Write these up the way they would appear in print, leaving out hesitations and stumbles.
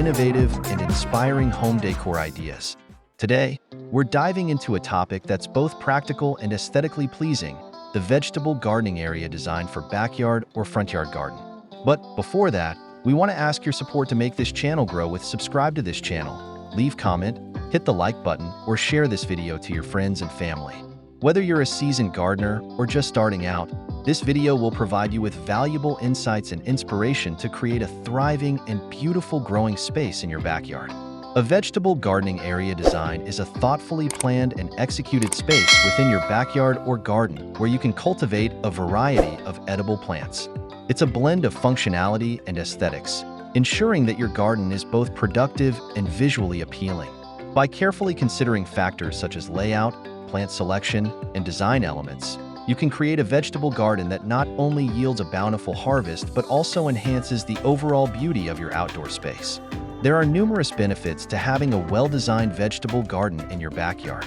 innovative and inspiring home decor ideas. Today, we're diving into a topic that's both practical and aesthetically pleasing, the vegetable gardening area designed for backyard or front yard garden. But before that, we want to ask your support to make this channel grow with subscribe to this channel, leave comment, hit the like button, or share this video to your friends and family. Whether you're a seasoned gardener or just starting out, this video will provide you with valuable insights and inspiration to create a thriving and beautiful growing space in your backyard. A vegetable gardening area design is a thoughtfully planned and executed space within your backyard or garden where you can cultivate a variety of edible plants. It's a blend of functionality and aesthetics, ensuring that your garden is both productive and visually appealing. By carefully considering factors such as layout, plant selection, and design elements, you can create a vegetable garden that not only yields a bountiful harvest but also enhances the overall beauty of your outdoor space. There are numerous benefits to having a well-designed vegetable garden in your backyard.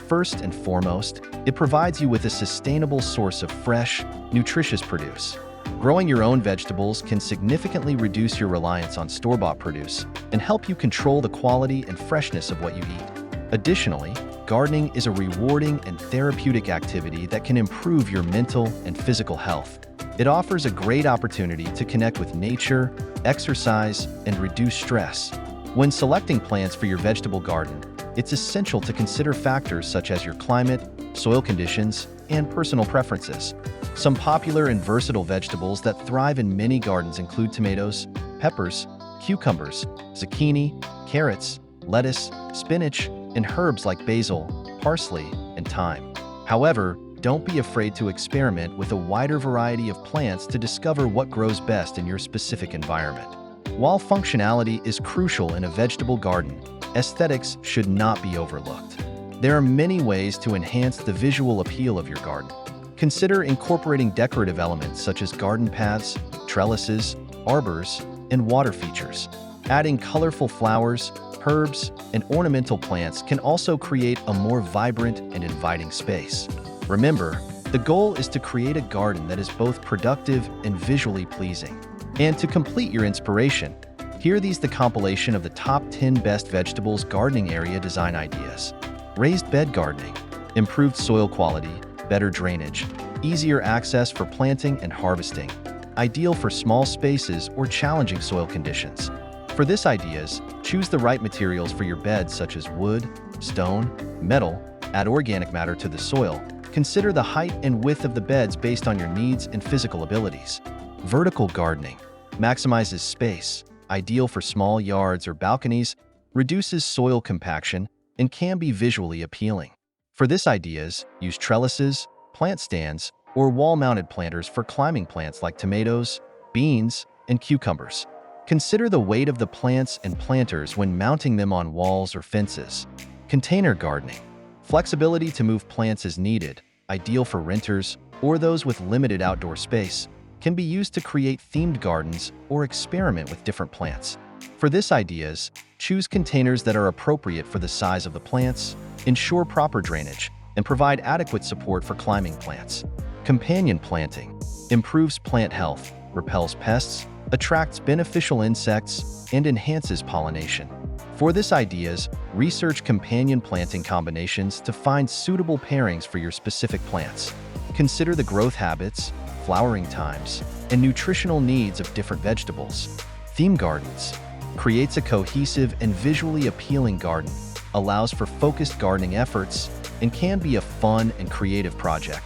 First and foremost, it provides you with a sustainable source of fresh, nutritious produce. Growing your own vegetables can significantly reduce your reliance on store-bought produce and help you control the quality and freshness of what you eat. Additionally, gardening is a rewarding and therapeutic activity that can improve your mental and physical health. It offers a great opportunity to connect with nature, exercise, and reduce stress. When selecting plants for your vegetable garden, it's essential to consider factors such as your climate, soil conditions, and personal preferences. Some popular and versatile vegetables that thrive in many gardens include tomatoes, peppers, cucumbers, zucchini, carrots, lettuce, spinach, and herbs like basil, parsley, and thyme. However, don't be afraid to experiment with a wider variety of plants to discover what grows best in your specific environment. While functionality is crucial in a vegetable garden, aesthetics should not be overlooked. There are many ways to enhance the visual appeal of your garden. Consider incorporating decorative elements such as garden paths, trellises, arbors, and water features. Adding colorful flowers, herbs, and ornamental plants can also create a more vibrant and inviting space. Remember, the goal is to create a garden that is both productive and visually pleasing. And to complete your inspiration, here are the compilation of the top 10 best vegetables gardening area design ideas. Raised bed gardening, improved soil quality, better drainage, easier access for planting and harvesting, ideal for small spaces or challenging soil conditions. For this ideas, choose the right materials for your beds such as wood, stone, metal, add organic matter to the soil. Consider the height and width of the beds based on your needs and physical abilities. Vertical gardening maximizes space, ideal for small yards or balconies, reduces soil compaction, and can be visually appealing. For this ideas, use trellises, plant stands, or wall-mounted planters for climbing plants like tomatoes, beans, and cucumbers. Consider the weight of the plants and planters when mounting them on walls or fences. Container gardening. Flexibility to move plants as needed, ideal for renters or those with limited outdoor space, can be used to create themed gardens or experiment with different plants. For this ideas, choose containers that are appropriate for the size of the plants, ensure proper drainage, and provide adequate support for climbing plants. Companion planting improves plant health, repels pests, attracts beneficial insects, and enhances pollination. For this ideas, research companion planting combinations to find suitable pairings for your specific plants. Consider the growth habits, flowering times, and nutritional needs of different vegetables. Theme gardens creates a cohesive and visually appealing garden, allows for focused gardening efforts, and can be a fun and creative project.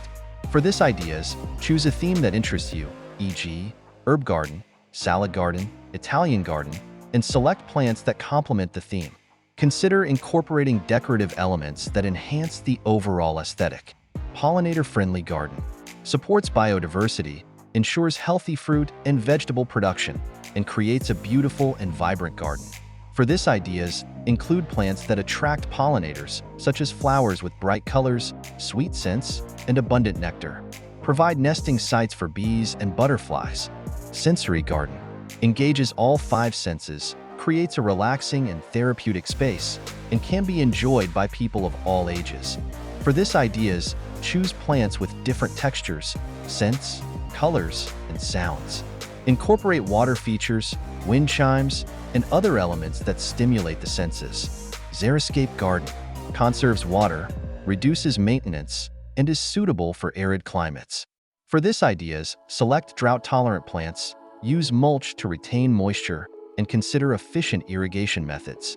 For this ideas, choose a theme that interests you, e.g., herb garden, salad garden, Italian garden, and select plants that complement the theme. Consider incorporating decorative elements that enhance the overall aesthetic. Pollinator-friendly garden supports biodiversity, ensures healthy fruit and vegetable production, and creates a beautiful and vibrant garden. For this ideas, include plants that attract pollinators, such as flowers with bright colors, sweet scents, and abundant nectar. Provide nesting sites for bees and butterflies. Sensory garden engages all 5 senses, creates a relaxing and therapeutic space, and can be enjoyed by people of all ages. For this ideas, choose plants with different textures, scents, colors, and sounds. Incorporate water features, wind chimes, and other elements that stimulate the senses. Xeriscape garden conserves water, reduces maintenance, and is suitable for arid climates. For this ideas, select drought-tolerant plants, use mulch to retain moisture, and consider efficient irrigation methods.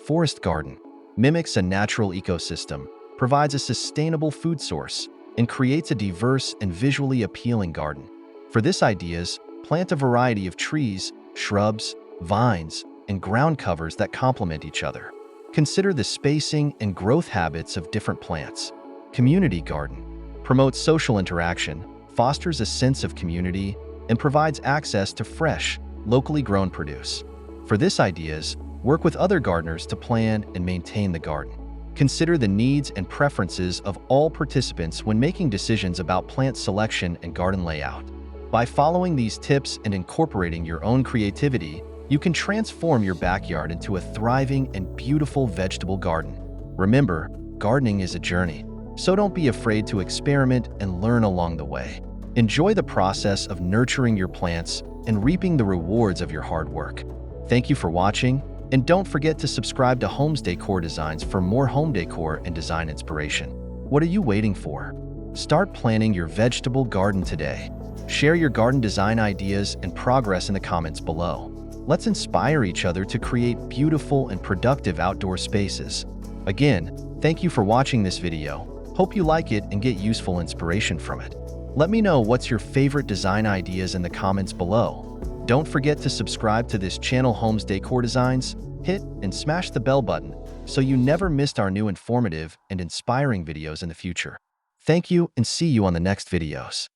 Forest garden mimics a natural ecosystem, provides a sustainable food source, and creates a diverse and visually appealing garden. For this ideas, plant a variety of trees, shrubs, vines, and ground covers that complement each other. Consider the spacing and growth habits of different plants. Community garden promotes social interaction, fosters a sense of community, and provides access to fresh, locally grown produce. For this ideas, work with other gardeners to plan and maintain the garden. Consider the needs and preferences of all participants when making decisions about plant selection and garden layout. By following these tips and incorporating your own creativity, you can transform your backyard into a thriving and beautiful vegetable garden. Remember, gardening is a journey, so don't be afraid to experiment and learn along the way. Enjoy the process of nurturing your plants and reaping the rewards of your hard work. Thank you for watching, and don't forget to subscribe to Homes Decor Designs for more home decor and design inspiration. What are you waiting for? Start planning your vegetable garden today. Share your garden design ideas and progress in the comments below. Let's inspire each other to create beautiful and productive outdoor spaces. Again, thank you for watching this video. Hope you like it and get useful inspiration from it. Let me know what's your favorite design ideas in the comments below. Don't forget to subscribe to this channel, Homes Decor Designs. Hit and smash the bell button so you never missed our new informative and inspiring videos in the future. Thank you, and see you on the next videos.